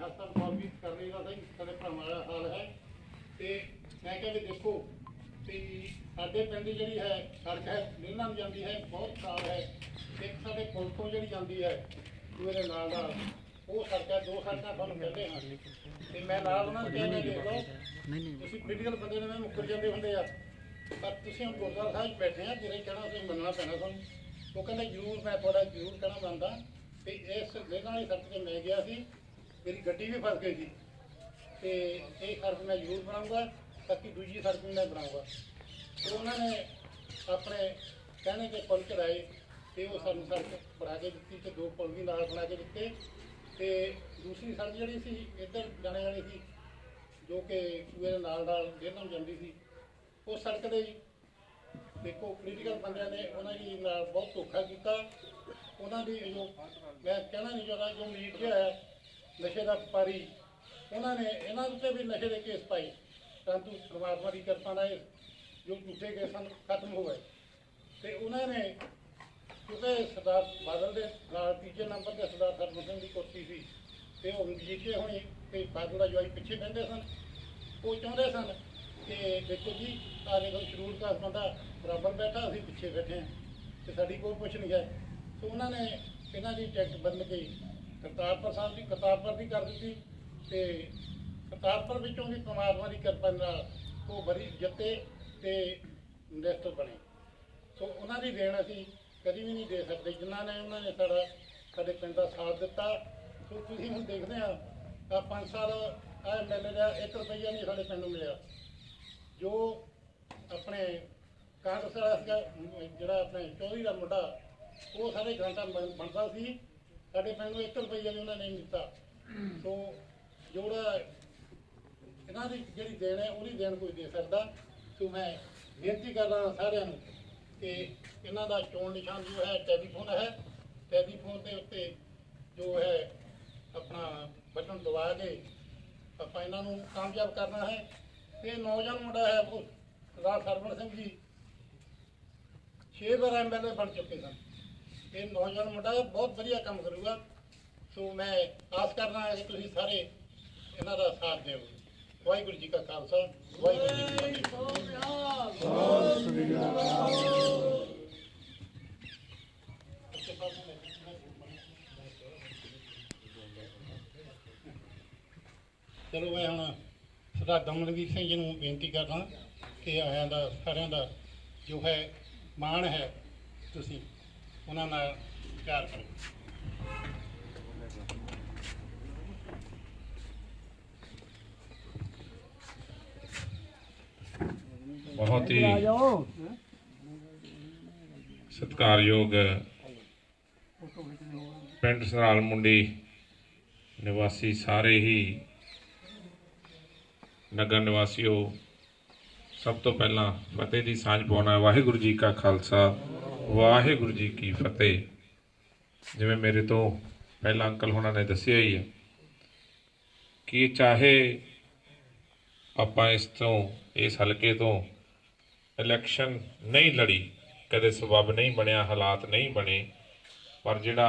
ਹਸਪਤਾਲ ਫਾਰਮੀ ਕਰਨੇ ਦਾ ਸਹੀ ਸਾਡੇ ਭਰਾਵਾਂ ਦਾ ਹਾਲ ਹੈ। ਤੇ ਮੈਂ ਕਿਹਾ ਵੀ ਦੇਖੋ ਵੀ ਸਾਡੇ ਪਿੰਡ ਦੀ ਜਿਹੜੀ ਹੈ ਸੜਕ ਹੈ ਨੀਲਾਂ ਨੂੰ ਜਾਂਦੀ ਹੈ ਬਹੁਤ ਖਰਾਬ ਹੈ। ਇੱਕ ਸਾਡੇ ਪੁਲ ਤੋਂ ਜਿਹੜੀ ਜਾਂਦੀ ਹੈ ਮੇਰੇ ਨਾਲ ਦਾ ਉਹ ਸੜਕ ਹੈ, ਦੋ ਸੜਕਾਂ ਤੁਹਾਨੂੰ ਕਹਿੰਦੇ ਹਾਂ। ਤੇ ਮੈਂ ਨਾਲ ਉਹਨਾਂ ਨੂੰ ਕਹਿੰਦਾ ਦੇਖ ਲਓ ਤੁਸੀਂ ਪੋਲੀਟੀਕਲ ਬੰਦੇ ਨੇ ਮੁੱਕਰ ਜਾਂਦੇ ਹੁੰਦੇ ਆ, ਪਰ ਤੁਸੀਂ ਹੁਣ ਗੁਰਦੁਆਰਾ ਸਾਹਿਬ ਬੈਠੇ ਆ, ਮੇਰੇ ਕਹਿਣਾ ਤੁਸੀਂ ਮੰਨਣਾ ਪੈਣਾ ਤੁਹਾਨੂੰ। ਉਹ ਕਹਿੰਦੇ ਜ਼ਰੂਰ ਮੈਂ ਤੁਹਾਡਾ ਜ਼ਰੂਰ ਕਹਿਣਾ ਮੰਨਦਾ। ਤੇ ਇਸ ਨੀਲਾਂ ਵਾਲੀ ਸੜਕ 'ਤੇ ਮੈਂ ਗਿਆ ਸੀ, ਮੇਰੀ ਗੱਡੀ ਵੀ ਫਸ ਗਈ ਸੀ। ਤੇ ਇਹ ਸੜਕ ਮੈਂ ਜ਼ਰੂਰ ਬਣਾਊਂਗਾ, ਬਾਕੀ ਦੂਜੀ ਸੜਕ ਵੀ ਮੈਂ ਬਣਾਊਂਗਾ। ਤੇ ਉਹਨਾਂ ਨੇ ਆਪਣੇ ਕਹਿਣੇ 'ਤੇ ਪੁਲ ਚੜਾਏ ਤੇ ਉਹ ਸਾਨੂੰ ਸੜਕ ਬਣਾ ਕੇ ਦਿੱਤੀ ਤੇ ਦੋ ਪੁਲ ਵੀ ਨਾਲ ਬਣਾ ਕੇ ਦਿੱਤੇ। ਤੇ ਦੂਸਰੀ ਸੜਕ ਜਿਹੜੀ ਸੀ ਇੱਧਰ ਜਾਣੇ ਵਾਲੀ ਸੀ, ਜੋ ਕਿ ਸੂਏ ਦੇ ਨਾਲ ਡੇਢਾਂ ਨੂੰ ਜਾਂਦੀ ਸੀ, ਉਹ ਸੜਕ ਦੇ ਦੇਖੋ ਪੋਲੀਟੀਕਲ ਬੰਦਿਆਂ ਨੇ ਉਹਨਾਂ ਦੀ ਨਾਲ ਬਹੁਤ ਧੋਖਾ ਕੀਤਾ। ਉਹਨਾਂ ਦੀ ਜੋ ਮੈਂ ਕਹਿਣਾ ਨਹੀਂ ਚਾਹੁੰਦਾ, ਜੋ ਮੀਡੀਆ ਹੈ ਨਸ਼ੇ ਦਾ ਵਪਾਰੀ, ਉਹਨਾਂ ਨੇ ਇਹਨਾਂ ਉੱਤੇ ਵੀ ਨਸ਼ੇ ਦੇ ਕੇਸ ਪਾਏ, ਪਰੰਤੂ ਪਰਮਾਤਮਾ ਦੀ ਕਿਰਪਾ ਨਾਲ ਜੋ ਝੂਠੇ ਕੇਸ ਹਨ ਖਤਮ ਹੋ ਗਏ। ਤੇ ਉਹਨਾਂ ਨੇ ਕਿਉਂਕਿ ਸਰਦਾਰ ਬਾਦਲ ਦੇ ਨਾਲ ਤੀਜੇ ਨੰਬਰ 'ਤੇ ਸਰਦਾਰ ਹਰਮਨ ਸਿੰਘ ਦੀ ਕੁਰਸੀ ਸੀ ਤੇ ਉਹ ਮਜੀਠੀਆ ਹੋਣੀ ਤੇ ਬਾਦਲ ਦਾ ਜਵਾਈ ਪਿੱਛੇ ਬਹਿੰਦੇ ਸਨ। ਉਹ ਚਾਹੁੰਦੇ ਸਨ ਕਿ ਦੇਖੋ ਜੀ ਆ ਦੇਖੋ ਸ਼ਡਿਊਲ ਕਾਸਟ ਬੰਦਾ ਬਰਾਬਰ ਬੈਠਾ, ਅਸੀਂ ਪਿੱਛੇ ਬੈਠੇ ਹਾਂ ਤੇ ਸਾਡੀ ਕੋਈ ਕੁਛ ਨਹੀਂ ਹੈ। ਸੋ ਉਹਨਾਂ ਨੇ ਇਹਨਾਂ ਦੀ ਟਿਕਟ ਬਦਲ ਕੇ ਕਰਤਾਰਪੁਰ ਸਾਹਿਬ ਦੀ ਕਰਤਾਰਪੁਰ ਦੀ ਕਰ ਦਿੱਤੀ ਤੇ ਕਰਤਾਰਪੁਰ ਵਿੱਚੋਂ ਵੀ ਪਰਮਾਤਮਾ ਦੀ ਕਿਰਪਾ ਨਾਲ ਉਹ ਬੜੀ ਜਿੱਤੇ ਤੇ ਮਿਨਿਸਟਰ ਬਣੇ। ਸੋ ਉਹਨਾਂ ਦੀ ਦੇਣ ਅਸੀਂ ਕਦੀ ਵੀ ਨਹੀਂ ਦੇ ਸਕਦੇ ਜਿਨ੍ਹਾਂ ਨੇ ਉਹਨਾਂ ਨੇ ਸਾਡੇ ਪਿੰਡ ਦਾ ਸਾਥ ਦਿੱਤਾ। ਸੋ ਤੁਸੀਂ ਹੁਣ ਦੇਖਦੇ ਆ 5 ਸਾਲ MLA ਦਾ 1 ਰੁਪਈਆ ਨਹੀਂ ਸਾਡੇ ਪਿੰਡ ਨੂੰ ਮਿਲਿਆ। ਜੋ ਆਪਣੇ ਕਾਂਗਰਸ ਵਾਲਾ ਸੀਗਾ ਜਿਹੜਾ ਆਪਣੇ ਚੌਧਰੀ ਦਾ ਮੁੰਡਾ, ਉਹ ਸਾਰੇ ਗ੍ਰਾਂਟਾਂ ਬਣਦਾ ਸੀ, ਸਾਡੇ ਪਿੰਡ ਨੂੰ 1 ਰੁਪਈਆ ਵੀ ਉਹਨਾਂ ਨੇ ਨਹੀਂ ਦਿੱਤਾ। ਸੋ ਜਿਹੜਾ ਇਹਨਾਂ ਦੀ ਜਿਹੜੀ ਦੇਣ ਹੈ ਉਹਦੀ ਦੇਣ ਕੋਈ ਦੇ ਸਕਦਾ। ਸੋ ਮੈਂ ਬੇਨਤੀ ਕਰਦਾ ਸਾਰਿਆਂ ਨੂੰ ਕਿ ਇਹਨਾਂ ਦਾ ਚੋਣ ਨਿਸ਼ਾਨ ਜੋ ਹੈ ਟੈਲੀਫੋਨ ਹੈ, ਟੈਲੀਫੋਨ ਦੇ ਉੱਤੇ ਜੋ ਹੈ ਆਪਣਾ ਬਟਨ ਦਬਾ ਕੇ ਆਪਾਂ ਇਹਨਾਂ ਨੂੰ ਕਾਮਯਾਬ ਕਰਨਾ ਹੈ। ਤੇ ਨੌਜਵਾਨ ਮੁੰਡਾ ਹੈ ਉਹ ਸਰਦਾਰ ਹਰਮਨ ਸਿੰਘ ਜੀ 6 ਵਾਰ MLA ਬਣ ਚੁੱਕੇ ਸਨ। ਇਹ ਨੌਜਵਾਨ ਮੁੰਡਾ ਬਹੁਤ ਵਧੀਆ ਕੰਮ ਕਰੂਗਾ। ਸੋ ਮੈਂ ਆਸ ਕਰਦਾ ਹਾਂ ਕਿ ਤੁਸੀਂ ਸਾਰੇ ਇਹਨਾਂ ਦਾ ਸਾਥ ਦਿਓ। ਵਾਹਿਗੁਰੂ ਜੀ ਕਾ ਖਾਲਸਾ, ਵਾਹਿਗੁਰੂ ਜੀ ਕੀ ਫਤਿਹ। ਚਲੋ ਮੈਂ ਹੁਣ ਸਰਦਾਰ ਦਮਨਵੀਰ ਸਿੰਘ ਜੀ ਨੂੰ ਬੇਨਤੀ ਕਰਦਾ ਕਿ ਆਇਆਂ ਦਾ ਸਾਰਿਆਂ ਦਾ ਜੋ ਹੈ ਮਾਣ ਹੈ, ਤੁਸੀਂ ਉਹਨਾਂ ਨਾਲ ਪਿਆਰ ਕਰੋ। बहुत ही सत्कारयोग पिंड सराल मुंडी निवासी सारे ही नगर निवासियों, सब तो पहला फतेह की सांझ पाउणा। वाहिगुरू जी का खालसा, वाहिगुरू जी की फतेह। जिवें मेरे तो पहला अंकल होना ने दस्सिया ही है कि चाहे आपां इस हलके तो इलैक्शन नहीं लड़ी, कदे सबब नहीं बनया, हालात नहीं बने, पर जिहड़ा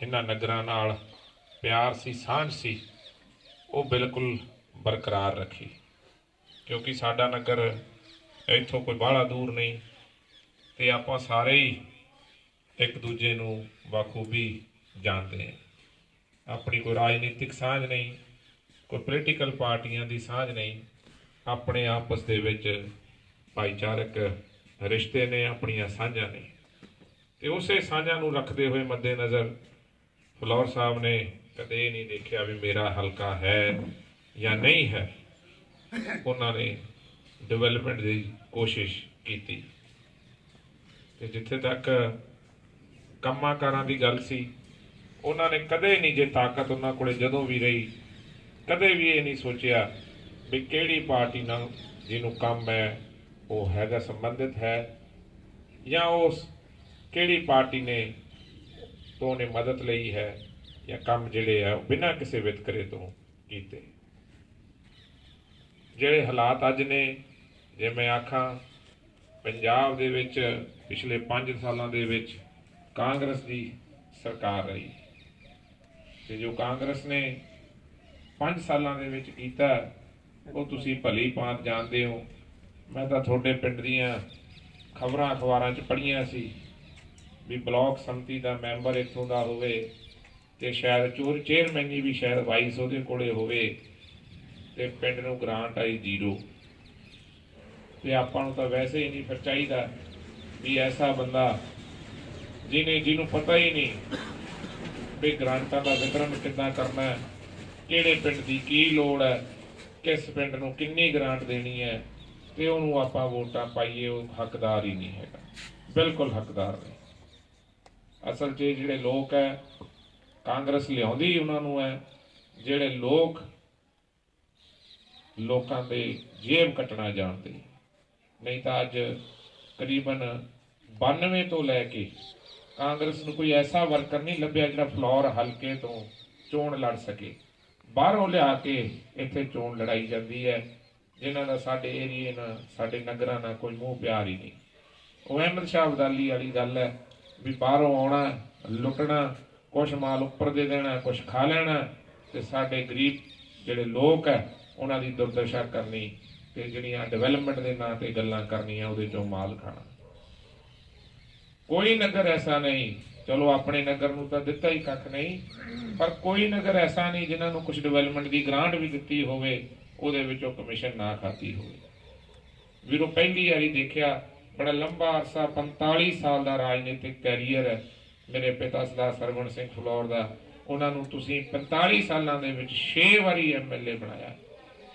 इन्हां नगरां नाल प्यार सी, सांझ सी, वो बिल्कुल बरकरार रखी। क्योंकि साडा नगर इत्थों कोई बाहला दूर नहीं ते आपां सारे ही एक दूजे नूं बखूबी जानते हैं। अपनी कोई राजनीतिक सांझ नहीं, कोई पोलीटिकल पार्टियां दी सांझ नहीं, अपने आपस दे विच भाईचारक रिश्ते ने, अपनियां सांझां ने। ते उसे सांझां नूं रखदे होए मद्देनज़र फलौर साहब ने कदे नहीं देखिया भी मेरा हलका है या नहीं है। उन्होंने डिवेलपमेंट की कोशिश की। जिथे तक ਕੰਮਾਂ ਕਾਰਾਂ ਦੀ ਗੱਲ ਸੀ, ਉਹਨਾਂ ਨੇ ਕਦੇ ਨਹੀਂ, ਜੇ ਤਾਕਤ ਉਹਨਾਂ ਕੋਲੇ ਜਦੋਂ ਵੀ ਰਹੀ, ਕਦੇ ਵੀ ਇਹ ਨਹੀਂ ਸੋਚਿਆ ਵੀ ਕਿਹੜੀ ਪਾਰਟੀ ਨਾਲ ਜਿਹਨੂੰ ਕੰਮ ਹੈ ਉਹ ਹੈਗਾ ਸੰਬੰਧਿਤ ਹੈ, ਜਾਂ ਉਸ ਕਿਹੜੀ ਪਾਰਟੀ ਨੇ ਤੋਂ ਨੇ ਮਦਦ ਲਈ ਹੈ, ਜਾਂ ਕੰਮ ਜਿਹੜੇ ਆ ਬਿਨਾਂ ਕਿਸੇ ਵਿਤਕਰੇ ਤੋਂ ਕੀਤੇ। ਜਿਹੜੇ ਹਾਲਾਤ ਅੱਜ ਨੇ, ਜੇ ਮੈਂ ਆਖਾਂ ਪੰਜਾਬ ਦੇ ਵਿੱਚ ਪਿਛਲੇ 5 ਸਾਲਾਂ ਦੇ ਵਿੱਚ ਕਾਂਗਰਸ ਦੀ सरकार रही, तो जो कांग्रेस ने 5 ਸਾਲਾਂ ਦੇ ਵਿੱਚ ਕੀਤਾ ਉਹ ਤੁਸੀਂ ਭਲੀ ਭਾਂਤ ਜਾਣਦੇ ਹੋ। ਮੈਂ ਤਾਂ ਤੁਹਾਡੇ ਪਿੰਡ ਦੀਆਂ ਖਬਰਾਂ ਅਖਬਾਰਾਂ 'ਚ ਪੜ੍ਹੀਆਂ ਸੀ ਵੀ ਬਲਾਕ ਸੰਮਤੀ ਦਾ ਮੈਂਬਰ ਇੱਥੋਂ ਦਾ ਹੋਵੇ ਤੇ ਸ਼ਾਇਦ ਚੇਅਰਮੈਨੀ ਵੀ ਸ਼ਾਇਦ ਵਾਈਸ ਉਹਦੇ ਕੋਲੇ ਹੋਵੇ ਤੇ ਪਿੰਡ ਨੂੰ ਗ੍ਰਾਂਟ ਆਈ 0। ਤੇ ਆਪਾਂ ਨੂੰ ਤਾਂ ਵੈਸੇ ਹੀ ਨਹੀਂ ਫਿਰ ਚਾਹੀਦਾ ਵੀ ਐਸਾ ਬੰਦਾ ਜਿਹਨੂੰ ਪਤਾ ਹੀ ਨਹੀਂ ਵੀ ਗ੍ਰਾਂਟਾਂ ਦਾ ਵਿਤਰਨ ਕਿੱਦਾਂ ਕਰਨਾ ਹੈ, ਕਿਹੜੇ ਪਿੰਡ ਦੀ ਕੀ ਲੋੜ ਹੈ, ਕਿਸ ਪਿੰਡ ਨੂੰ ਕਿੰਨੀ ਗ੍ਰਾਂਟ ਦੇਣੀ ਹੈ, ਤੇ ਉਹਨੂੰ ਆਪਾਂ ਵੋਟਾਂ ਪਾਈਏ। ਉਹ ਹੱਕਦਾਰ ਹੀ ਨਹੀਂ ਹੈਗਾ, ਬਿਲਕੁਲ ਹੱਕਦਾਰ ਨਹੀਂ। ਅਸਲ 'ਚ ਜਿਹੜੇ ਲੋਕ ਹੈ ਕਾਂਗਰਸ ਲਿਆਉਂਦੀ ਉਹਨਾਂ ਨੂੰ ਹੈ, ਜਿਹੜੇ ਲੋਕਾਂ ਦੇ ਜੇਬ ਕੱਟਣਾ ਜਾਣਦੇ। ਨਹੀਂ ਤਾਂ ਅੱਜ ਕਰੀਬਨ 92 ਤੋਂ ਲੈ ਕੇ ਕਾਂਗਰਸ ਨੂੰ ਕੋਈ ਐਸਾ ਵਰਕਰ ਨਹੀਂ ਲੱਭਿਆ ਜਿਹੜਾ ਫਲੋਰ ਹਲਕੇ ਤੋਂ ਚੋਣ ਲੜ ਸਕੇ। ਬਾਹਰੋਂ ਲਿਆ ਕੇ ਇੱਥੇ ਚੋਣ ਲੜਾਈ ਜਾਂਦੀ ਹੈ, ਜਿਨ੍ਹਾਂ ਦਾ ਸਾਡੇ ਏਰੀਏ ਨਾਲ ਸਾਡੇ ਨਗਰਾਂ ਨਾਲ ਕੋਈ ਮੂੰਹ ਪਿਆਰ ਹੀ ਨਹੀਂ। ਉਹ ਅਹਿਮਦ ਸ਼ਾਹ ਅਬਦਾਲੀ ਵਾਲੀ ਗੱਲ ਹੈ ਵੀ ਬਾਹਰੋਂ ਆਉਣਾ, ਲੁੱਟਣਾ, ਕੁਛ ਮਾਲ ਉੱਪਰ ਦੇ ਦੇਣਾ, ਕੁਛ ਖਾ ਲੈਣਾ, ਤੇ ਸਾਡੇ ਗਰੀਬ ਜਿਹੜੇ ਲੋਕ ਹੈ ਉਹਨਾਂ ਦੀ ਦੁਰਦਸ਼ਾ ਕਰਨੀ, ਤੇ ਜਿਹੜੀਆਂ ਡਿਵੈਲਪਮੈਂਟ ਦੇ ਨਾਂ ਤੇ ਗੱਲਾਂ ਕਰਨੀਆਂ ਉਹਦੇ ਚੋਂ ਮਾਲ ਖਾਣਾ। ਕੋਈ ਨਗਰ ਐਸਾ ਨਹੀਂ, ਚਲੋ ਆਪਣੇ ਨਗਰ ਨੂੰ ਤਾਂ ਦਿੱਤਾ ਹੀ ਕੱਖ ਨਹੀਂ, ਪਰ ਕੋਈ ਨਗਰ ਐਸਾ ਨਹੀਂ ਜਿਨ੍ਹਾਂ ਨੂੰ ਕੁਝ ਡਿਵੈਲਪਮੈਂਟ ਦੀ ਗ੍ਰਾਂਟ ਵੀ ਦਿੱਤੀ ਹੋਵੇ ਉਹਦੇ ਵਿੱਚੋਂ ਕਮਿਸ਼ਨ ਨਾ ਖਾਤੀ ਹੋਵੇ। ਵੀਰੋ ਪਹਿਲੀ ਵਾਰੀ ਦੇਖਿਆ, ਬੜਾ ਲੰਬਾ ਅਰਸਾ 45 ਸਾਲ ਦਾ ਰਾਜਨੀਤਿਕ ਕੈਰੀਅਰ ਹੈ ਮੇਰੇ ਪਿਤਾ ਸਰਦਾਰ ਸਰਵਣ ਸਿੰਘ ਫਲੋਰ ਦਾ। ਉਹਨਾਂ ਨੂੰ ਤੁਸੀਂ 45 ਸਾਲਾਂ ਦੇ ਵਿੱਚ 6 ਵਾਰੀ ਐਮਐਲਏ ਬਣਾਇਆ,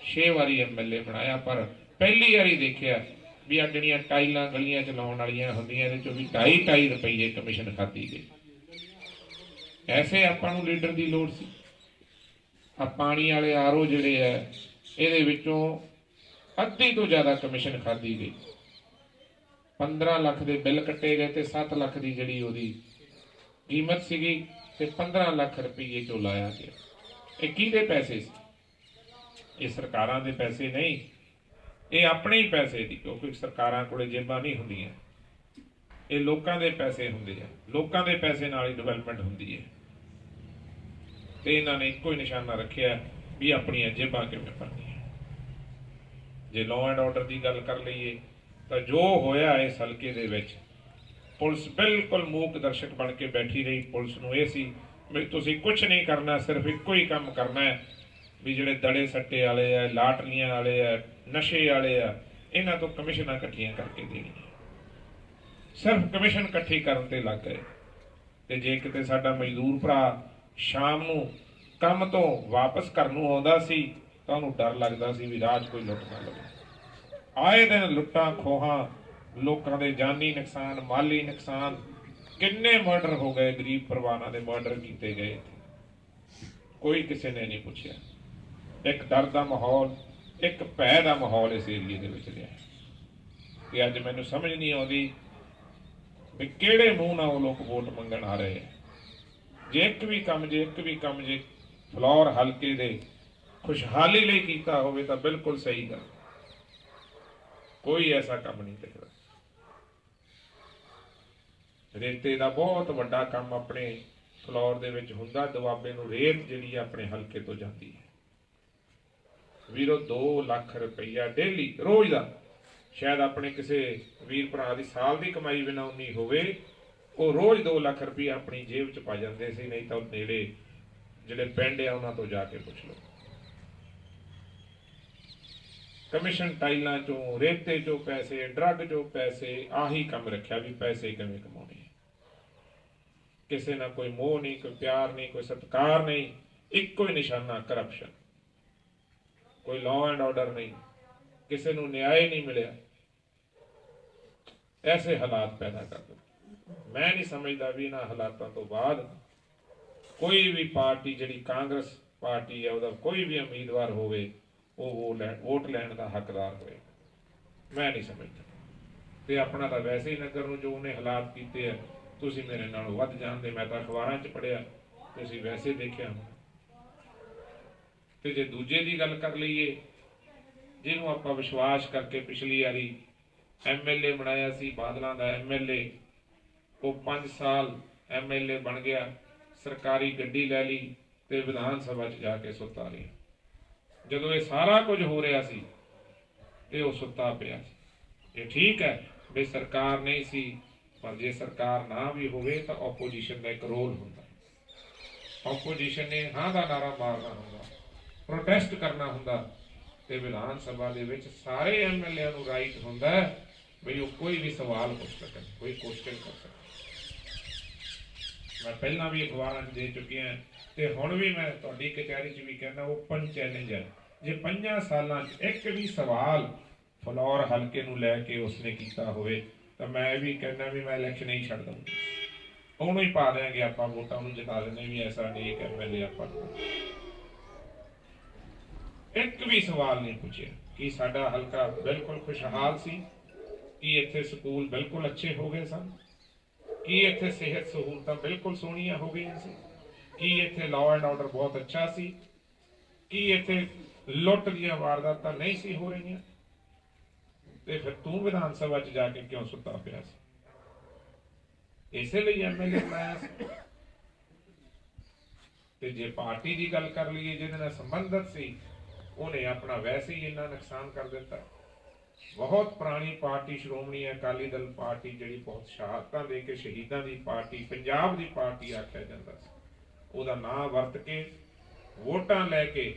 6 ਵਾਰੀ ਐਮਐਲਏ ਬਣਾਇਆ। ਪਰ ਪਹਿਲੀ ਵਾਰੀ ਦੇਖਿਆ ਵੀ ਆ ਜਿਹੜੀਆਂ ਟਾਈਲਾਂ ਗਲੀਆਂ 'ਚ ਲਾਉਣ ਵਾਲੀਆਂ ਹੁੰਦੀਆਂ ਇਹਦੇ 'ਚੋਂ ਵੀ 2.5 ਰੁਪਏ ਕਮਿਸ਼ਨ ਖਾਤੀ ਗਈ। ਐਸੇ ਆਪਾਂ ਨੂੰ ਲੀਡਰ ਦੀ ਲੋੜ ਸੀ। ਆ ਪਾਣੀ ਵਾਲੇ ਆਰਓ ਜਿਹੜੇ ਹੈ ਇਹਦੇ ਵਿੱਚੋਂ ਅੱਧੀ ਤੋਂ ਜ਼ਿਆਦਾ ਕਮਿਸ਼ਨ ਖਾਦੀ ਗਈ। 15 ਲੱਖ ਦੇ ਬਿੱਲ ਕੱਟੇ ਗਏ ਤੇ 7 ਲੱਖ ਦੀ ਜਿਹੜੀ ਉਹਦੀ ਕੀਮਤ ਸੀਗੀ ਤੇ 15 ਲੱਖ ਰੁਪਏ ਚੋਂ ਲਾਇਆ ਗਿਆ। ਇਹ ਕਿਹਦੇ ਪੈਸੇ ਸੀ? ਇਹ ਸਰਕਾਰਾਂ ਦੇ ਪੈਸੇ ਨਹੀਂ, ਇਹ ਆਪਣੇ ਹੀ ਪੈਸੇ ਦੀ, ਕਿਉਂਕਿ ਸਰਕਾਰਾਂ ਕੋਲੇ ਜੇਬਾਂ ਨਹੀਂ ਹੁੰਦੀਆਂ, ਇਹ ਲੋਕਾਂ ਦੇ ਪੈਸੇ ਹੁੰਦੇ ਆ। ਲੋਕਾਂ ਦੇ ਪੈਸੇ ਨਾਲ ਹੀ ਡਿਵੈਲਪਮੈਂਟ ਹੁੰਦੀ ਹੈ। ਤੇ ਇਹਨਾਂ ਨੇ ਇੱਕੋ ਹੀ ਨਿਸ਼ਾਨਾ ਰੱਖਿਆ ਵੀ ਆਪਣੀਆਂ ਜੇਬਾਂ ਕਿਵੇਂ ਭਰਨੀਆਂ। ਜੇ ਲਾਅ ਐਂਡ ਆਰਡਰ ਦੀ ਗੱਲ ਕਰ ਲਈਏ ਤਾਂ ਜੋ ਹੋਇਆ ਇਸ ਹਲਕੇ ਦੇ ਵਿੱਚ, ਪੁਲਿਸ ਬਿਲਕੁਲ ਮੂਕ ਦਰਸ਼ਕ ਬਣ ਕੇ ਬੈਠੀ ਰਹੀ। ਪੁਲਿਸ ਨੂੰ ਇਹ ਸੀ ਵੀ ਤੁਸੀਂ ਕੁਝ ਨਹੀਂ ਕਰਨਾ, ਸਿਰਫ ਇੱਕੋ ਹੀ ਕੰਮ ਕਰਨਾ ਹੈ ਵੀ ਜਿਹੜੇ ਦੜੇ ਸੱਟੇ ਵਾਲੇ ਆ, ਲਾਟਰੀਆਂ ਵਾਲੇ ਆ, ਨਸ਼ੇ ਵਾਲੇ ਆ, ਇਹਨਾਂ ਤੋਂ ਕਮਿਸ਼ਨਾਂ ਇਕੱਠੀਆਂ ਕਰਕੇ ਦੇਣੀਆਂ। ਸਿਰਫ ਕਮਿਸ਼ਨ ਇਕੱਠੀ ਕਰਨ ਤੇ ਲੱਗ ਗਏ। ਤੇ ਜੇ ਕਿਤੇ ਸਾਡਾ ਮਜ਼ਦੂਰ ਭਰਾ ਸ਼ਾਮ ਨੂੰ ਕੰਮ ਤੋਂ ਵਾਪਸ ਘਰ ਨੂੰ ਆਉਂਦਾ ਸੀ ਤਾਂ ਉਹਨੂੰ ਡਰ ਲੱਗਦਾ ਸੀ ਵੀ ਰਾਹ 'ਚ ਕੋਈ ਲੁੱਟ ਨਾ ਲਵੇ। ਆਏ ਦਿਨ ਲੁੱਟਾਂ ਖੋਹਾਂ, ਲੋਕਾਂ ਦੇ ਜਾਨੀ ਨੁਕਸਾਨ, ਮਾਲੀ ਨੁਕਸਾਨ, ਕਿੰਨੇ ਮਰਡਰ ਹੋ ਗਏ, ਗਰੀਬ ਪਰਿਵਾਰਾਂ ਦੇ ਮਰਡਰ ਕੀਤੇ ਗਏ। ਕੋਈ ਕਿਸੇ ਨੇ ਨਹੀਂ ਪੁੱਛਿਆ। ਇੱਕ ਡਰ ਦਾ ਮਾਹੌਲ, ਇੱਕ ਭੈ ਦਾ ਮਾਹੌਲ ਇਸ ਏਰੀਏ ਦੇ ਵਿੱਚ ਰਿਹਾ। ਤੇ ਅੱਜ ਮੈਨੂੰ ਸਮਝ ਨਹੀਂ ਆਉਂਦੀ ਵੀ ਕਿਹੜੇ ਮੂੰਹ ਨਾਲ ਉਹ ਲੋਕ ਵੋਟ ਮੰਗਣ ਆ ਰਹੇ ਆ। ਜੇ ਇੱਕ ਵੀ ਕੰਮ ਜੇ ਫਲੋਰ ਹਲਕੇ ਦੇ ਖੁਸ਼ਹਾਲੀ ਲਈ ਕੀਤਾ ਹੋਵੇ ਤਾਂ ਬਿਲਕੁਲ ਸਹੀ ਗੱਲ। ਕੋਈ ਐਸਾ ਕੰਮ ਨਹੀਂ ਦਿਖਦਾ। ਰੇਤੇ ਦਾ ਬਹੁਤ ਵੱਡਾ ਕੰਮ ਆਪਣੇ ਫਲੋਰ ਦੇ ਵਿੱਚ ਹੁੰਦਾ। ਦੁਆਬੇ ਨੂੰ ਰੇਤ ਜਿਹੜੀ ਆਪਣੇ ਹਲਕੇ ਤੋਂ ਜਾਂਦੀ ਹੈ ਵੀਰੋ। 2 ਲੱਖ ਰੁਪਈਆ ਡੇਲੀ ਰੋਜ਼ ਦਾ। ਸ਼ਾਇਦ ਆਪਣੇ ਕਿਸੇ ਵੀਰ ਭਰਾ ਦੀ ਸਾਲ ਦੀ ਕਮਾਈ ਬਿਨਾਂ ਉਨੀ ਹੋਵੇ, ਉਹ ਰੋਜ਼ 2 ਲੱਖ ਰੁਪਈਆ ਆਪਣੀ ਜੇਬ 'ਚ ਪਾ ਜਾਂਦੇ ਸੀ। ਨਹੀਂ ਤਾਂ ਨੇੜੇ ਜਿਹੜੇ ਪਿੰਡ ਆ ਉਹਨਾਂ ਤੋਂ ਜਾ ਕੇ ਪੁੱਛ ਲਓ। ਕਮਿਸ਼ਨ ਟਾਈਲਾਂ ਚੋਂ, ਰੇਤੇ ਚੋਂ ਪੈਸੇ, ਡਰੱਗ ਚੋਂ ਪੈਸੇ, ਆਹੀ ਕੰਮ ਰੱਖਿਆ ਵੀ ਪੈਸੇ ਕਿਵੇਂ ਕਮਾਉਣੇ। ਕਿਸੇ ਨਾਲ ਕੋਈ ਮੋਹ ਨਹੀਂ, ਕੋਈ ਪਿਆਰ ਨਹੀਂ, ਕੋਈ ਸਤਿਕਾਰ ਨਹੀਂ, ਇੱਕੋ ਹੀ ਨਿਸ਼ਾਨਾ ਕਰਪਸ਼ਨ। ਕੋਈ ਲਾਅ ਐਂਡ ਆਰਡਰ ਨਹੀਂ, ਕਿਸੇ ਨੂੰ ਨਿਆਂ ਨਹੀਂ ਮਿਲਿਆ। ਐਸੇ ਹਾਲਾਤ ਪੈਦਾ ਕਰ ਦਿੱਤੇ। ਮੈਂ ਨਹੀਂ ਸਮਝਦਾ ਵੀ ਇਹਨਾਂ ਹਾਲਾਤਾਂ ਤੋਂ ਬਾਅਦ ਕੋਈ ਵੀ ਪਾਰਟੀ ਜਿਹੜੀ ਕਾਂਗਰਸ ਪਾਰਟੀ ਹੈ ਉਹਦਾ ਕੋਈ ਵੀ ਉਮੀਦਵਾਰ ਹੋਵੇ ਉਹ ਵੋਟ ਲੈਣ ਦਾ ਹੱਕਦਾਰ ਹੋਏ। ਮੈਂ ਨਹੀਂ ਸਮਝਦਾ। ਤੇ ਆਪਣਾ ਤਾਂ ਵੈਸੇ ਹੀ ਨਗਰ ਨੂੰ ਜੋ ਉਹਨੇ ਹਾਲਾਤ ਕੀਤੇ ਆ, ਤੁਸੀਂ ਮੇਰੇ ਨਾਲੋਂ ਵੱਧ ਜਾਣਦੇ। ਮੈਂ ਤਾਂ ਅਖਬਾਰਾਂ 'ਚ ਪੜ੍ਹਿਆ, ਤੁਸੀਂ ਵੈਸੇ ਦੇਖਿਆ। ਤੇ ਜੇ ਦੂਜੇ ਦੀ ਗੱਲ ਕਰ ਲਈਏ, ਜਿਹਨੂੰ ਆਪਾਂ ਵਿਸ਼ਵਾਸ ਕਰਕੇ ਪਿਛਲੀ ਵਾਰੀ ਐਮਐਲਏ ਬਣਾਇਆ ਸੀ, ਬਾਦਲਾਂ ਦਾ ਐਮਐਲਏ, ਉਹ 5 ਸਾਲ ਐਮਐਲਏ ਬਣ ਗਿਆ, ਸਰਕਾਰੀ ਗੱਡੀ ਲੈ ਲਈ ਤੇ ਵਿਧਾਨ ਸਭਾ 'ਚ ਜਾ ਕੇ ਸੁੱਤਾ ਰਿਹਾ। ਜਦੋਂ ਇਹ ਸਾਰਾ ਕੁਝ ਹੋ ਰਿਹਾ ਸੀ ਤੇ ਉਹ ਸੁੱਤਾ ਪਿਆ ਸੀ। ਇਹ ਠੀਕ ਹੈ ਵੀ ਸਰਕਾਰ ਨਹੀਂ ਸੀ, ਪਰ ਜੇ ਸਰਕਾਰ ਨਾ ਵੀ ਹੋਵੇ ਤਾਂ ਆਪੋਜੀਸ਼ਨ ਦਾ ਇੱਕ ਰੋਲ ਹੁੰਦਾ। ਆਪੋਜੀਸ਼ਨ ਨੇ ਹਾਂ ਦਾ ਨਾਰਾ ਮਾਰਨਾ ਹੁੰਦਾ, ਪ੍ਰੋਟੈਸਟ ਕਰਨਾ ਹੁੰਦਾ, ਤੇ ਵਿਧਾਨ ਸਭਾ ਦੇ ਵਿੱਚ ਸਾਰੇ ਐਮਐਲਏ ਨੂੰ ਰਾਈਟ ਹੁੰਦਾ ਹੈ ਵੀ ਉਹ ਕੋਈ ਵੀ ਸਵਾਲ ਪੁੱਛ ਸਕਣ, ਕੋਈ ਕੁਐਸਚਨ ਕਰ ਸਕਣ। ਮੈਂ ਪਹਿਲਾਂ ਵੀ ਅਖਬਾਰਾਂ 'ਚ ਦੇ ਚੁੱਕਿਆ ਤੇ ਹੁਣ ਵੀ ਮੈਂ ਤੁਹਾਡੀ ਕਚਹਿਰੀ 'ਚ ਵੀ ਕਹਿੰਦਾ, ਓਪਨ ਚੈਲੰਜ ਹੈ। ਜੇ 5 ਸਾਲਾਂ 'ਚ ਇੱਕ ਵੀ ਸਵਾਲ ਫਲੌਰ ਹਲਕੇ ਨੂੰ ਲੈ ਕੇ ਉਸਨੇ ਕੀਤਾ ਹੋਵੇ ਤਾਂ ਮੈਂ ਇਹ ਵੀ ਕਹਿੰਦਾ ਵੀ ਮੈਂ ਇਲੈਕਸ਼ਨ ਹੀ ਛੱਡ ਦਊਂਗਾ, ਉਹਨੂੰ ਹੀ ਪਾ ਦਿਆਂਗੇ ਆਪਾਂ, ਵੋਟਾਂ ਨੂੰ ਜਿਤਾ ਲੈਣੇ ਵੀ ਐਸਾ ਨੇਕ ਐਮਐਲਏ ਆਪਾਂ। ਇੱਕ ਵੀ ਸਵਾਲ ਨਹੀਂ ਪੁੱਛਿਆ ਕਿ ਸਾਡਾ ਹਲਕਾ ਬਿਲਕੁਲ ਖੁਸ਼ਹਾਲ ਸੀ, ਕਿ ਇੱਥੇ ਸਕੂਲ ਬਿਲਕੁਲ ਅੱਛੇ ਹੋ ਗਏ ਸਨ, ਕਿ ਇੱਥੇ ਸਿਹਤ ਸਹੂਲਤਾਂ ਬਿਲਕੁਲ ਸੋਹਣੀਆਂ ਹੋ ਗਈਆਂ ਸੀ, ਕਿ ਇੱਥੇ ਲਾਅ ਐਂਡ ਆਰਡਰ ਬਹੁਤ ਅੱਛਾ ਸੀ, ਕਿ ਇੱਥੇ ਲੁੱਟ ਦੀਆਂ ਵਾਰਦਾਤਾਂ ਨਹੀਂ ਸੀ ਹੋ ਰਹੀਆਂ। ਤੇ ਫਿਰ ਤੂੰ ਵਿਧਾਨ ਸਭਾ 'ਚ ਜਾ ਕੇ ਕਿਉਂ ਸੁੱਤਾ ਪਿਆ ਸੀ? ਇਸੇ ਲਈ ਐਮਐਲਏ ਬਣਾਇਆ ਸੀ। ਤੇ ਜੇ ਪਾਰਟੀ ਦੀ ਗੱਲ ਕਰ ਲਈਏ ਜਿਹਦੇ ਨਾਲ ਸੰਬੰਧਤ ਸੀ, ਉਹਨੇ ਆਪਣਾ ਵੈਸੇ ਹੀ ਇੰਨਾ ਨੁਕਸਾਨ ਕਰ ਦਿੱਤਾ। ਬਹੁਤ ਪੁਰਾਣੀ ਪਾਰਟੀ ਸ਼੍ਰੋਮਣੀ ਅਕਾਲੀ ਦਲ ਪਾਰਟੀ, ਜਿਹੜੀ ਬਹੁਤ ਸ਼ਹਾਦਤਾਂ ਦੇ ਕੇ ਸ਼ਹੀਦਾਂ ਦੀ ਪਾਰਟੀ, ਪੰਜਾਬ ਦੀ ਪਾਰਟੀ ਆਖਿਆ ਜਾਂਦਾ ਸੀ, ਉਹਦਾ ਨਾਂ ਵਰਤ ਕੇ ਵੋਟਾਂ ਲੈ ਕੇ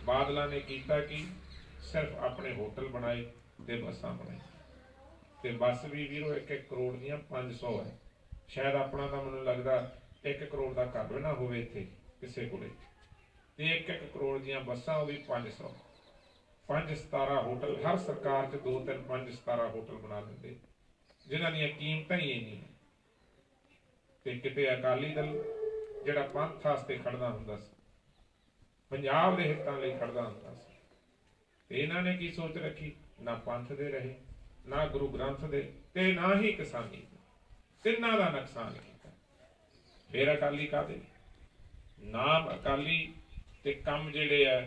ਬਾਦਲਾਂ ਨੇ ਕੀਤਾ ਕਿ ਸਿਰਫ ਆਪਣੇ ਹੋਟਲ ਬਣਾਏ ਤੇ ਬੱਸਾਂ ਬਣਾਈ। ਤੇ ਬੱਸ ਵੀ ਵੀਰੋ 1-1 ਕਰੋੜ ਦੀਆਂ 500 ਹੈ। ਸ਼ਾਇਦ ਆਪਣਾ ਤਾਂ ਮੈਨੂੰ ਲੱਗਦਾ 1 ਕਰੋੜ ਦਾ ਘਰ ਵੀ ਨਾ ਹੋਵੇ ਇੱਥੇ ਕਿਸੇ ਕੋਲੇ, ਤੇ 1-1 ਕਰੋੜ ਦੀਆਂ ਬੱਸਾਂ, ਉਹ ਵੀ 500। 5-17 ਹੋਟਲ ਹਰ ਸਰਕਾਰ 'ਚ 2-3 5-17 ਹੋਟਲ ਬਣਾ ਦਿੰਦੇ, ਜਿਨ੍ਹਾਂ ਦੀਆਂ ਕੀਮਤਾਂ ਹੀ ਇੰਨੀਆਂ। ਤੇ ਕਿਤੇ ਅਕਾਲੀ ਦਲ ਜਿਹੜਾ ਪੰਥ ਵਾਸਤੇ ਖੜਦਾ ਹੁੰਦਾ ਸੀ, ਪੰਜਾਬ ਦੇ ਹਿੱਤਾਂ ਲਈ ਖੜਦਾ ਹੁੰਦਾ ਸੀ, ਤੇ ਇਹਨਾਂ ਨੇ ਕੀ ਸੋਚ ਰੱਖੀ? ਨਾ ਪੰਥ ਦੇ ਰਹੇ, ਨਾ ਗੁਰੂ ਗ੍ਰੰਥ ਦੇ, ਤੇ ਨਾ ਹੀ ਕਿਸਾਨੀ। ਤਿੰਨਾਂ ਦਾ ਨੁਕਸਾਨ ਕੀਤਾ। ਫਿਰ ਅਕਾਲੀ ਕਾਹਦੇ? ਨਾਮ ਅਕਾਲੀ ਤੇ ਕੰਮ ਜਿਹੜੇ ਆ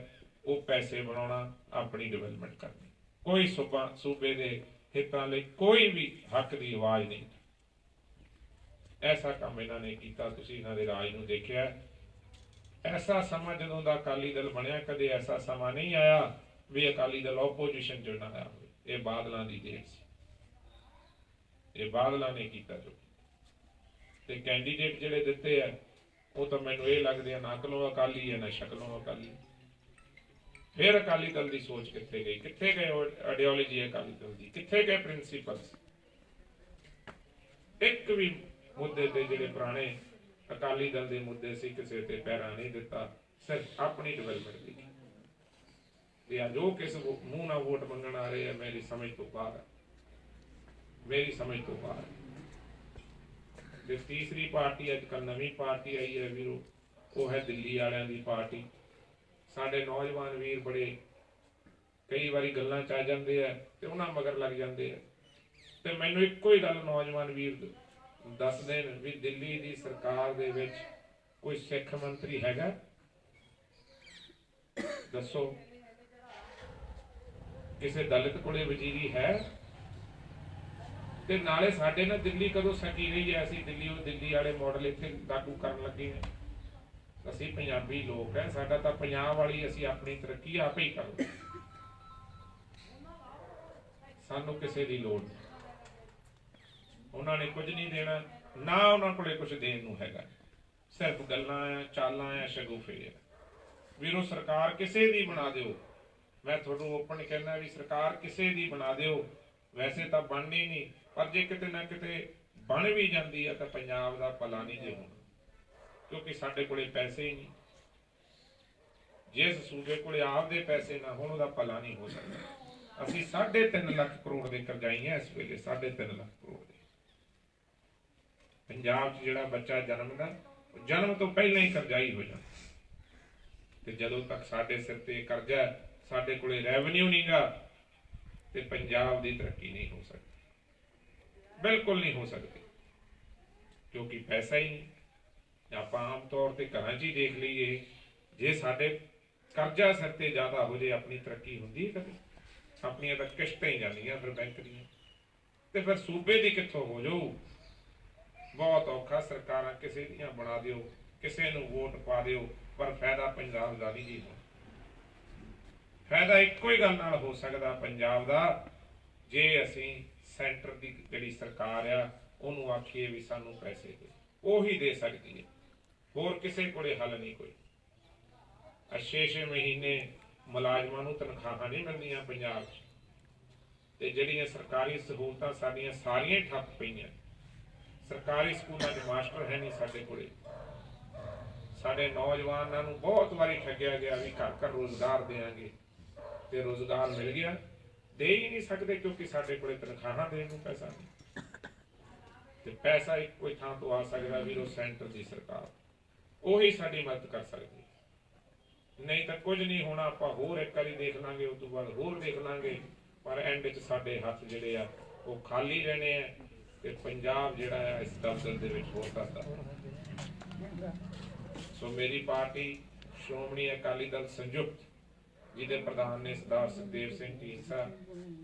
ਉਹ ਪੈਸੇ ਬਣਾਉਣਾ, ਆਪਣੀ ਡਿਵੈਲਪਮੈਂਟ ਕਰਨੀ, ਕੋਈ ਸੂਬੇ ਦੇ ਹਿੱਤਾਂ ਲਈ ਕੋਈ ਵੀ ਹੱਕ ਦੀ ਆਵਾਜ਼ ਨਹੀਂ। ਐਸਾ ਕੰਮ ਇਹਨਾਂ ਨੇ ਕੀਤਾ। ਤੁਸੀਂ ਇਹਨਾਂ ਦੇ ਰਾਜ ਨੂੰ ਦੇਖਿਆ। ਐਸਾ ਸਮਾਂ ਜਦੋਂ ਦਾ ਅਕਾਲੀ ਦਲ ਬਣਿਆ, ਕਦੇ ਐਸਾ ਸਮਾਂ ਨਹੀਂ ਆਇਆ ਵੀ ਅਕਾਲੀ ਦਲ ਆਪੋਜੀਸ਼ਨ 'ਚ ਨਾ ਆਇਆ ਹੋਵੇ। ਇਹ ਬਾਦਲਾਂ ਦੀ ਦੇਣ ਸੀ, ਇਹ ਬਾਦਲਾਂ ਨੇ ਕੀਤਾ ਜੋ। ਤੇ ਕੈਂਡੀਡੇਟ ਜਿਹੜੇ ਦਿੱਤੇ ਆ ਉਹ ਤਾਂ ਮੈਨੂੰ ਇਹ ਲੱਗਦੇ ਆ ਨਾ ਅਕਲੋਂ ਅਕਾਲੀ ਹੈ ਨਾ ਸ਼ਕਲੋਂ ਅਕਾਲੀ। ਫਿਰ ਅਕਾਲੀ ਦਲ ਦੀ ਸੋਚ ਕਿੱਥੇ ਗਈ? ਕਿੱਥੇ ਗਏ ਆਈਡੀਓਲੋਜੀ ਅਕਾਲੀ ਦਲ ਦੀ? ਕਿੱਥੇ ਗਏ ਪ੍ਰਿੰਸੀਪਲਸ? ਇੱਕ ਵੀ ਮੁੱਦੇ ਤੇ ਜਿਹੜੇ ਪੁਰਾਣੇ ਅਕਾਲੀ ਦਲ ਦੇ ਮੁੱਦੇ ਸੀ, ਕਿਸੇ ਤੇ ਪੈਰਾ ਨਹੀਂ ਦਿੱਤਾ, ਸਿਰਫ ਆਪਣੀ ਡਿਵੈਲਪਮੈਂਟ ਦੀ। ਤੇ ਜੋ ਕਿਸ ਮੂੰਹ ਨਾਲ ਵੋਟ ਮੰਗਣ ਆ ਰਹੇ ਆ, ਮੇਰੀ ਸਮਝ ਤੋਂ ਬਾਹਰ ਹੈ, ਮੇਰੀ ਸਮਝ ਤੋਂ ਬਾਹਰ। ਤੇ ਤੀਸਰੀ ਪਾਰਟੀ ਅੱਜ ਕੱਲ੍ਹ ਨਵੀਂ ਪਾਰਟੀ ਆਈ ਹੈ ਵੀਰੋ, ਉਹ ਹੈ ਦਿੱਲੀ ਵਾਲਿਆਂ ਦੀ ਪਾਰਟੀ। ਸਾਡੇ ਨੌਜਵਾਨ ਵੀਰ ਬੜੇ ਕਈ ਵਾਰੀ ਗੱਲਾਂ 'ਚ ਆ ਜਾਂਦੇ ਆ ਤੇ ਉਹਨਾਂ ਮਗਰ ਲੱਗ ਜਾਂਦੇ ਆ। ਤੇ ਮੈਨੂੰ ਇੱਕੋ ਹੀ ਗੱਲ ਨੌਜਵਾਨ ਵੀਰ ਦੱਸ ਦੇਣ ਵੀ ਦਿੱਲੀ ਦੀ ਸਰਕਾਰ ਦੇ ਵਿੱਚ ਕੋਈ ਸਿੱਖ ਮੰਤਰੀ ਹੈਗਾ? ਦੱਸੋ। ਕਿਸੇ ਦਲਿਤ ਕੋਲੇ ਵਜ਼ੀਰੀ ਹੈ? ਤੇ ਨਾਲੇ ਸਾਡੇ ਨਾਲ ਦਿੱਲੀ ਕਦੋਂ ਸਕੀ ਰਹੀ ਹੈ? ਅਸੀਂ ਦਿੱਲੀ ਵਾਲੇ ਮਾਡਲ ਇੱਥੇ ਲਾਗੂ ਕਰਨ ਲੱਗੇ ਹਾਂ। ਅਸੀਂ ਪੰਜਾਬੀ ਲੋਕ ਹੈ, ਸਾਡਾ ਤਾਂ ਪੰਜਾਬ ਵਾਲੀ, ਅਸੀਂ ਆਪਣੀ ਤਰੱਕੀ ਆਪੇ ਹੀ ਕਰਦੇ, ਸਾਨੂੰ ਕਿਸੇ ਦੀ ਲੋੜ ਨਹੀਂ। ਉਹਨਾਂ ਨੇ ਕੁਝ ਨਹੀਂ ਦੇਣਾ, ਨਾ ਉਹਨਾਂ ਕੋਲੇ ਕੁਝ ਦੇਣ ਨੂੰ ਹੈਗਾ, ਸਿਰਫ ਗੱਲਾਂ ਆ, ਚਾਲਾਂ ਆ, ਸ਼ਗੂਫੇ ਆ। ਵੀਰੋ ਸਰਕਾਰ ਕਿਸੇ ਦੀ ਬਣਾ ਦਿਓ, ਮੈਂ ਤੁਹਾਨੂੰ ਓਪਨ ਕਹਿੰਦਾ ਵੀ ਸਰਕਾਰ ਕਿਸੇ ਦੀ ਬਣਾ ਦਿਓ, ਵੈਸੇ ਤਾਂ ਬਣਨੀ ਨਹੀਂ, ਪਰ ਜੇ ਕਿਤੇ ਨਾ ਕਿਤੇ ਬਣ ਵੀ ਜਾਂਦੀ ਹੈ ਤਾਂ ਪੰਜਾਬ ਦਾ ਭਲਾ ਨਹੀਂ ਜੇ ਹੋਣਾ, ਕਿਉਂਕਿ ਸਾਡੇ ਕੋਲੇ ਪੈਸੇ ਹੀ ਨਹੀਂ। ਜਿਸ ਸੂਬੇ ਕੋਲੇ ਆਪਦੇ ਪੈਸੇ ਨਾ ਹੋਣ ਉਹਦਾ ਭਲਾ ਨਹੀਂ ਹੋ ਸਕਦਾ। ਅਸੀਂ 3.5 ਲੱਖ ਕਰੋੜ ਦੇ ਕਰਜ਼ਾਈ ਹਾਂ ਇਸ ਵੇਲੇ, 3.5 ਲੱਖ ਕਰੋੜ ਦੇ। ਪੰਜਾਬ 'ਚ ਜਿਹੜਾ ਬੱਚਾ ਜਨਮਦਾ, ਜਨਮ ਤੋਂ ਪਹਿਲਾਂ ਹੀ ਕਰਜ਼ਾਈ ਹੋ ਜਾਂਦਾ। ਤੇ ਜਦੋਂ ਤੱਕ ਸਾਡੇ ਸਿਰ ਤੇ ਕਰਜ਼ਾ, ਸਾਡੇ ਕੋਲੇ ਰੈਵਨਿਊ ਨਹੀਂਗਾ, ਤੇ ਪੰਜਾਬ ਦੀ ਤਰੱਕੀ ਨਹੀਂ ਹੋ ਸਕਦੀ, ਬਿਲਕੁਲ ਨਹੀਂ ਹੋ ਸਕਦੀ, ਕਿਉਂਕਿ ਪੈਸਾ ਹੀ ਨਹੀਂ। ਆਪਾਂ ਆਮ ਤੌਰ ਤੇ ਘਰਾਂ 'ਚ ਹੀ ਦੇਖ ਲਈਏ, ਜੇ ਸਾਡੇ ਕਰਜ਼ਾ ਸਿਰ ਤੇ ਜ਼ਿਆਦਾ ਹੋ ਜੇ, ਆਪਣੀ ਤਰੱਕੀ ਹੁੰਦੀ ਹੈ ਕਦੇ? ਆਪਣੀਆਂ ਤਾਂ ਕਿਸ਼ਤਾਂ ਹੀ ਜਾਂਦੀਆਂ ਫਿਰ ਬੈਂਕ ਦੀਆਂ, ਤੇ ਫਿਰ ਸੂਬੇ ਦੀ ਕਿੱਥੋਂ ਹੋ ਜਾਊ? ਬਹੁਤ ਔਖਾ। ਸਰਕਾਰਾਂ ਕਿਸੇ ਦੀਆਂ ਬਣਾ ਦਿਓ, ਕਿਸੇ ਨੂੰ ਵੋਟ ਪਾ ਦਿਓ, ਪਰ ਫਾਇਦਾ ਪੰਜਾਬ ਦਾ ਨਹੀਂ ਜੀ। ਫਾਇਦਾ ਇੱਕੋ ਹੀ ਗੱਲ ਨਾਲ ਹੋ ਸਕਦਾ ਪੰਜਾਬ ਦਾ, ਜੇ ਅਸੀਂ ਸੈਂਟਰ ਦੀ ਜਿਹੜੀ ਸਰਕਾਰ ਆ ਉਹਨੂੰ ਆਖੀਏ ਵੀ ਸਾਨੂੰ ਪੈਸੇ ਦੇ, ਉਹੀ ਦੇ ਸਕਦੀ ਹੈ, ਹੋਰ ਕਿਸੇ ਕੋਲੇ ਹੱਲ ਨਹੀਂ ਕੋਈ। 6-6 ਮਹੀਨੇ ਮੁਲਾਜ਼ਮਾਂ ਨੂੰ ਤਨਖਾਹਾਂ ਨਹੀਂ ਮਿਲਦੀਆਂ ਪੰਜਾਬ 'ਚ, ਤੇ ਜਿਹੜੀਆਂ ਸਰਕਾਰੀ ਸਹੂਲਤਾਂ ਸਾਡੀਆਂ ਸਾਰੀਆਂ ਹੀ ਠੱਪ ਪਈਆਂ। ਸਰਕਾਰੀ ਸਕੂਲਾਂ 'ਚ ਮਾਸਟਰ ਹੈ ਨਹੀਂ ਸਾਡੇ ਕੋਲੇ। ਸਾਡੇ ਨੌਜਵਾਨਾਂ ਨੂੰ ਬਹੁਤ ਵਾਰੀ ਠੱਗਿਆ ਗਿਆ ਵੀ ਘਰ ਘਰ ਰੋਜ਼ਗਾਰ ਦੇਵਾਂਗੇ, ਤੇ ਰੋਜ਼ਗਾਰ ਮਿਲ ਗਿਆ, ਦੇ ਹੀ ਨਹੀਂ ਸਕਦੇ ਕਿਉਂਕਿ ਸਾਡੇ ਕੋਲੇ ਤਨਖਾਹਾਂ ਦੇਣ ਨੂੰ ਪੈਸਾ ਨਹੀਂ। ਤੇ ਪੈਸਾ ਇੱਕੋ ਹੀ ਥਾਂ ਤੋਂ ਆ ਸਕਦਾ ਵੀ ਉਹ ਸੈਂਟਰ ਦੀ ਸਰਕਾਰ, ਉਹੀ ਸਾਡੀ ਮਦਦ ਕਰ ਸਕਦੀ ਹੈ, ਨਹੀਂ ਤਾਂ ਕੁਝ ਨਹੀਂ ਹੋਣਾ। ਆਪਾਂ ਹੋਰ ਇੱਕ ਵਾਰੀ ਦੇਖ ਲਾਂਗੇ, ਉਸ ਤੋਂ ਬਾਅਦ ਹੋਰ ਦੇਖ ਲਾਂਗੇ, ਪਰ ਐਂਡ 'ਚ ਸਾਡੇ ਹੱਥ ਜਿਹੜੇ ਆ ਉਹ ਖਾਲੀ ਰਹਿਣੇ ਆ, ਤੇ ਪੰਜਾਬ ਜਿਹੜਾ ਆ ਇਸ ਦਫ਼ਤਰ ਦੇ ਵਿੱਚ ਹੋਰ ਕਰਦਾ। ਸੋ ਮੇਰੀ ਪਾਰਟੀ ਸ਼੍ਰੋਮਣੀ ਅਕਾਲੀ ਦਲ ਸੰਯੁਕਤ, ਜਿਹਦੇ ਪ੍ਰਧਾਨ ਨੇ ਸਰਦਾਰ ਸੁਖਦੇਵ ਸਿੰਘ ਢੀਂਡਸਾ,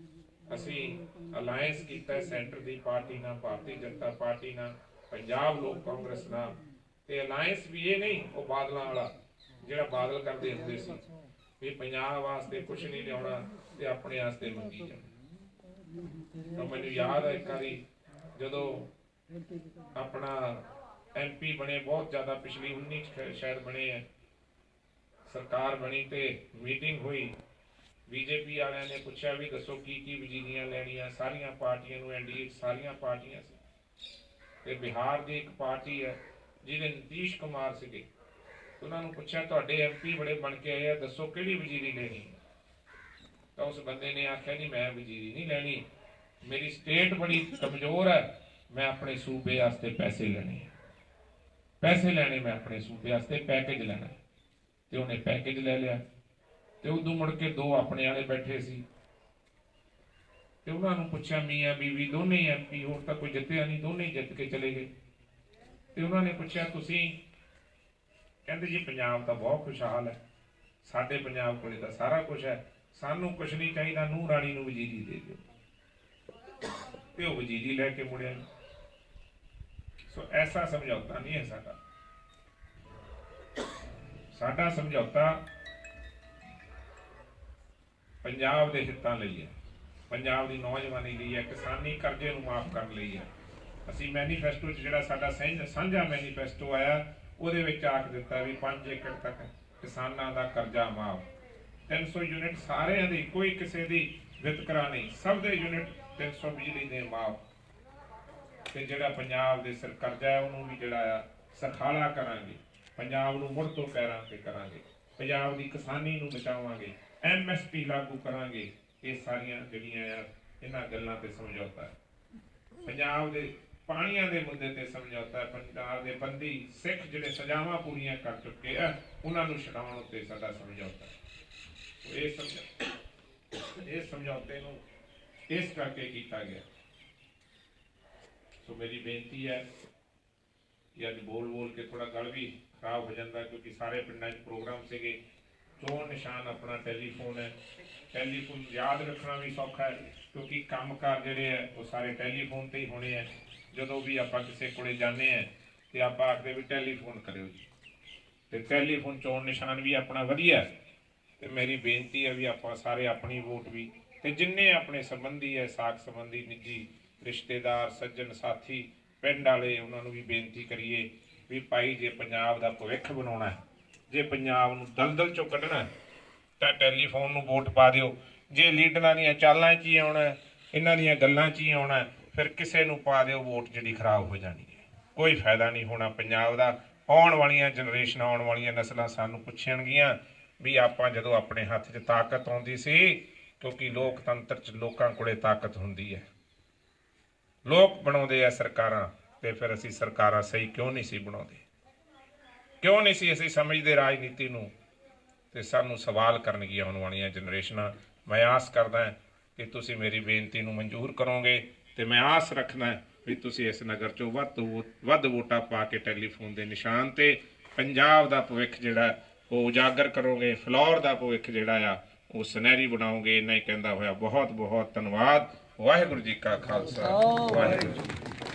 ਅਸੀਂ ਅਲਾਇੰਸ ਕੀਤਾ ਸੈਂਟਰ ਦੀ ਪਾਰਟੀ ਨਾਲ, ਭਾਰਤੀ ਜਨਤਾ ਪਾਰਟੀ ਨਾਲ, ਪੰਜਾਬ ਲੋਕ ਕਾਂਗਰਸ ਨਾਲ। ਤੇ ਅਲਾਇੰਸ ਵੀ ਇਹ ਨਹੀਂ ਉਹ ਬਾਦਲਾਂ ਵਾਲਾ ਜਿਹੜਾ ਬਾਦਲ ਕਰਦੇ ਹੁੰਦੇ ਸੀ ਵੀ ਪੰਜਾਬ ਵਾਸਤੇ ਕੁਝ ਨਹੀਂ ਲਿਆਉਣਾ ਤੇ ਆਪਣੇ ਵਾਸਤੇ ਮੰਗੀ ਜਾਣਾ। ਤਾਂ ਮੈਨੂੰ ਯਾਦ ਹੈ ਇੱਕ ਵਾਰੀ ਜਦੋਂ ਆਪਣਾ MP ਬਣੇ, ਬਹੁਤ ਜ਼ਿਆਦਾ ਪਿਛਲੀ 19 ਸ਼ਾਇਦ ਬਣੇ ਆ, ਸਰਕਾਰ ਬਣੀ ਤੇ ਮੀਟਿੰਗ ਹੋਈ, BJP ਵਾਲਿਆਂ ਨੇ ਪੁੱਛਿਆ ਵੀ ਦੱਸੋ ਕੀ ਕੀ ਵਜ਼ੀਰੀਆਂ ਲੈਣੀਆਂ, ਸਾਰੀਆਂ ਪਾਰਟੀਆਂ ਨੂੰ, NDA ਸਾਰੀਆਂ ਪਾਰਟੀਆਂ ਸੀ, ਤੇ ਬਿਹਾਰ ਦੀ ਇੱਕ ਪਾਰਟੀ ਹੈ ਜਿਹਦੇ ਨਿਤੀਸ਼ ਕੁਮਾਰ ਸੀਗੇ, ਉਹਨਾਂ ਨੂੰ ਪੁੱਛਿਆ ਤੁਹਾਡੇ MP ਬੜੇ ਬਣ ਕੇ ਆਏ ਆ, ਦੱਸੋ ਕਿਹੜੀ ਵਜ਼ੀਰੀ ਲੈਣੀ। ਤਾਂ ਉਸ ਬੰਦੇ ਨੇ ਆਖਿਆ ਨਹੀਂ ਮੈਂ ਵਜ਼ੀਰੀ ਨਹੀਂ ਲੈਣੀ, ਮੇਰੀ ਸਟੇਟ ਬੜੀ ਕਮਜ਼ੋਰ ਹੈ, ਮੈਂ ਆਪਣੇ ਸੂਬੇ ਵਾਸਤੇ ਪੈਸੇ ਲੈਣੇ, ਪੈਸੇ ਲੈਣੇ, ਮੈਂ ਆਪਣੇ ਸੂਬੇ ਵਾਸਤੇ ਪੈਕੇਜ ਲੈਣਾ। ਤੇ ਉਹਨੇ ਪੈਕੇਜ ਲੈ ਲਿਆ, ਤੇ ਉਦੋਂ ਮੁੜ ਕੇ ਦੋ ਆਪਣੇ ਵਾਲੇ ਬੈਠੇ ਸੀ, ਤੇ ਉਹਨਾਂ ਨੂੰ ਪੁੱਛਿਆ ਮੀਆਂ ਬੀਵੀ ਦੋਨੇ MP, ਹੋਰ ਤਾਂ ਕੋਈ ਜਿੱਤਿਆ ਨਹੀਂ, ਦੋਨੇ ਜਿੱਤ ਕੇ ਚਲੇ ਗਏ। ਤੇ ਉਹਨਾਂ ਨੇ ਪੁੱਛਿਆ ਤੁਸੀਂ, ਕਹਿੰਦੇ ਜੀ ਪੰਜਾਬ ਤਾਂ ਬਹੁਤ ਖੁਸ਼ਹਾਲ ਹੈ, ਸਾਡੇ ਪੰਜਾਬ ਕੋਲੇ ਤਾਂ ਸਾਰਾ ਕੁਝ ਹੈ, ਸਾਨੂੰ ਕੁਝ ਨਹੀਂ ਚਾਹੀਦਾ, ਨੂੰਹ ਰਾਣੀ ਨੂੰ ਵਜ਼ੀਰੀ ਦੇ ਦਿਓ। ਤੇ ਉਹ ਵਜ਼ੀਰੀ ਲੈ ਕੇ ਮੁੜਿਆ। ਸੋ ਐਸਾ ਸਮਝੌਤਾ ਨਹੀਂ ਹੈ ਸਾਡਾ। ਸਾਡਾ ਸਮਝੌਤਾ ਪੰਜਾਬ ਦੇ ਹਿੱਤਾਂ ਲਈ ਹੈ, ਪੰਜਾਬ ਦੀ ਨੌਜਵਾਨੀ ਲਈ ਹੈ, ਕਿਸਾਨੀ ਕਰਜ਼ੇ ਨੂੰ ਮਾਫ ਕਰਨ ਲਈ ਹੈ। ਅਸੀਂ ਮੈਨੀਫੈਸਟੋ 'ਚ ਜਿਹੜਾ ਸਾਡਾ ਸਾਂਝਾ ਮੈਨੀਫੈਸਟੋ ਆਇਆ, ਉਹਦੇ ਵਿੱਚ ਆਖ ਦਿੱਤਾ ਵੀ 5 ਏਕੜ ਤੱਕ ਕਿਸਾਨਾਂ ਦਾ ਕਰਜ਼ਾ ਮਾਫ, 300 ਯੂਨਿਟ ਸਾਰਿਆਂ ਦੀ, ਕੋਈ ਕਿਸੇ ਦੀ ਵਿਤਕਰਾ ਨਹੀਂ, ਸਭ ਦੇ ਯੂਨਿਟ 300 ਬਿਜਲੀ ਦੇ ਮਾਫ। ਤੇ ਜਿਹੜਾ ਪੰਜਾਬ ਦੇ ਸਿਰ ਕਰਜ਼ਾ ਹੈ ਉਹਨੂੰ ਵੀ ਜਿਹੜਾ ਆ ਸਖਾਲਾ ਕਰਾਂਗੇ, ਪੰਜਾਬ ਨੂੰ ਮੁੜ ਤੋਂ ਪੈਰਾਂ ਤੇ ਕਰਾਂਗੇ, ਪੰਜਾਬ ਦੀ ਕਿਸਾਨੀ ਨੂੰ ਬਚਾਵਾਂਗੇ, MSP ਲਾਗੂ ਕਰਾਂਗੇ। ਇਹ ਸਾਰੀਆਂ ਜਿਹੜੀਆਂ ਆ ਇਹਨਾਂ ਗੱਲਾਂ ਤੇ ਸਮਝੌਤਾ ਹੈ। ਪੰਜਾਬ ਦੇ ਪਾਣੀਆਂ ਦੇ ਮੁੱਦੇ ਤੇ ਸਮਝੌਤਾ ਹੈ, ਪੰਜਾਬ ਦੇ ਬੰਦੀ ਸਿੱਖ ਜਿਹੜੇ ਸਜ਼ਾਵਾਂ ਪੂਰੀਆਂ ਕਰ ਚੁੱਕੇ ਆ ਉਹਨਾਂ ਨੂੰ ਛਡਾਉਣ ਉੱਤੇ ਸਾਡਾ ਸਮਝੌਤਾ ਹੈ। ਇਹ ਸਮਝੌਤੇ ਨੂੰ ਇਸ ਕਰਕੇ ਕੀਤਾ ਗਿਆ। ਸੋ ਮੇਰੀ ਬੇਨਤੀ ਹੈ ਕਿ ਅੱਜ ਬੋਲ ਕੇ ਥੋੜਾ ਗਲ ਵੀ ਖਰਾਬ ਹੋ ਜਾਂਦਾ, ਕਿਉਂਕਿ ਸਾਰੇ ਪਿੰਡਾਂ 'ਚ ਪ੍ਰੋਗਰਾਮ ਸੀਗੇ। ਚੋਣ ਨਿਸ਼ਾਨ ਆਪਣਾ ਟੈਲੀਫੋਨ ਹੈ, ਟੈਲੀਫੋਨ ਯਾਦ ਰੱਖਣਾ ਵੀ ਸੌਖਾ ਹੈ ਕਿਉਂਕਿ ਕੰਮਕਾਰ ਜਿਹੜੇ ਆ ਉਹ ਸਾਰੇ ਟੈਲੀਫੋਨ ਤੇ ਹੀ ਹੋਣੇ ਆ। ਜਦੋਂ ਵੀ ਆਪਾਂ ਕਿਸੇ ਕੋਲੇ ਜਾਂਦੇ ਆ ਤੇ ਆਪਾਂ ਆਖਦੇ ਵੀ ਟੈਲੀਫੋਨ ਕਰਿਓ ਜੀ, ਤੇ ਟੈਲੀਫੋਨ ਚੋਣ ਨਿਸ਼ਾਨ ਵੀ ਆਪਣਾ ਵਧੀਆ। ਤੇ ਮੇਰੀ ਬੇਨਤੀ ਹੈ ਵੀ ਆਪਾਂ ਸਾਰੇ ਆਪਣੀ ਵੋਟ ਵੀ, ਤੇ ਜਿੰਨੇ ਆਪਣੇ ਸੰਬੰਧੀ ਹੈ, ਸਾਕ ਸੰਬੰਧੀ, ਨਿੱਜੀ ਰਿਸ਼ਤੇਦਾਰ, ਸੱਜਣ ਸਾਥੀ, ਪਿੰਡ ਵਾਲੇ, ਉਹਨਾਂ ਨੂੰ ਵੀ ਬੇਨਤੀ ਕਰੀਏ ਵੀ ਭਾਈ ਜੇ ਪੰਜਾਬ ਦਾ ਭਵਿੱਖ ਬਣਾਉਣਾ, ਜੇ ਪੰਜਾਬ ਨੂੰ ਦਲਦਲ ਚੋਂ ਕੱਢਣਾ ਤਾਂ ਟੈਲੀਫੋਨ ਨੂੰ ਵੋਟ ਪਾ ਦਿਓ। ਜੇ ਲੀਡਰਾਂ ਦੀਆਂ ਚਾਲਾਂ 'ਚ ਹੀ ਆਉਣਾ, ਇਹਨਾਂ ਦੀਆਂ ਗੱਲਾਂ 'ਚ ਹੀ ਆਉਣਾ, ਫਿਰ ਕਿਸੇ ਨੂੰ ਪਾ ਦਿਓ ਵੋਟ ਜਿਹੜੀ ਖਰਾਬ ਹੋ ਜਾਣੀ ਹੈ, ਕੋਈ ਫਾਇਦਾ ਨਹੀਂ ਹੋਣਾ ਪੰਜਾਬ ਦਾ। ਆਉਣ ਵਾਲੀਆਂ ਜਨਰੇਸ਼ਨਾਂ, ਆਉਣ ਵਾਲੀਆਂ ਨਸਲਾਂ ਸਾਨੂੰ ਪੁੱਛਣਗੀਆਂ ਵੀ ਆਪਾਂ ਜਦੋਂ ਆਪਣੇ ਹੱਥ 'ਚ ਤਾਕਤ ਆਉਂਦੀ ਸੀ, ਕਿਉਂਕਿ ਲੋਕਤੰਤਰ 'ਚ ਲੋਕਾਂ ਕੋਲੇ ਤਾਕਤ ਹੁੰਦੀ ਹੈ, ਲੋਕ ਬਣਾਉਂਦੇ ਆ ਸਰਕਾਰਾਂ, ਤੇ ਫਿਰ ਅਸੀਂ ਸਰਕਾਰਾਂ ਸਹੀ ਕਿਉਂ ਨਹੀਂ ਸੀ ਬਣਾਉਂਦੇ, ਕਿਉਂ ਨਹੀਂ ਸੀ ਅਸੀਂ ਸਮਝਦੇ ਰਾਜਨੀਤੀ ਨੂੰ। ਤੇ ਸਾਨੂੰ ਸਵਾਲ ਕਰਨਗੀਆਂ ਆਉਣ ਵਾਲੀਆਂ ਜਨਰੇਸ਼ਨਾਂ। ਮੈਂ ਆਸ ਕਰਦਾ ਕਿ ਤੁਸੀਂ ਮੇਰੀ ਬੇਨਤੀ ਨੂੰ ਮਨਜ਼ੂਰ ਕਰੋਗੇ, ਤੇ ਮੈਂ ਆਸ ਰੱਖਦਾ ਵੀ ਤੁਸੀਂ ਇਸ ਨਗਰ 'ਚੋਂ ਵੱਧ ਤੋਂ ਵੱਧ ਵੋਟਾਂ ਪਾ ਕੇ ਟੈਲੀਫੋਨ ਦੇ ਨਿਸ਼ਾਨ ਤੇ ਪੰਜਾਬ ਦਾ ਭਵਿੱਖ ਜਿਹੜਾ ਉਹ ਉਜਾਗਰ ਕਰੋਗੇ, ਫਲੌਰ ਦਾ ਭਵਿੱਖ ਜਿਹੜਾ ਆ ਉਹ ਸੁਨਹਿਰੀ ਬਣਾਓਗੇ। ਇੰਨਾ ਹੀ ਕਹਿੰਦਾ ਹੋਇਆ ਬਹੁਤ ਬਹੁਤ ਧੰਨਵਾਦ। ਵਾਹਿਗੁਰੂ ਜੀ ਕਾ ਖਾਲਸਾ, ਵਾਹਿਗੁਰੂ ਜੀ।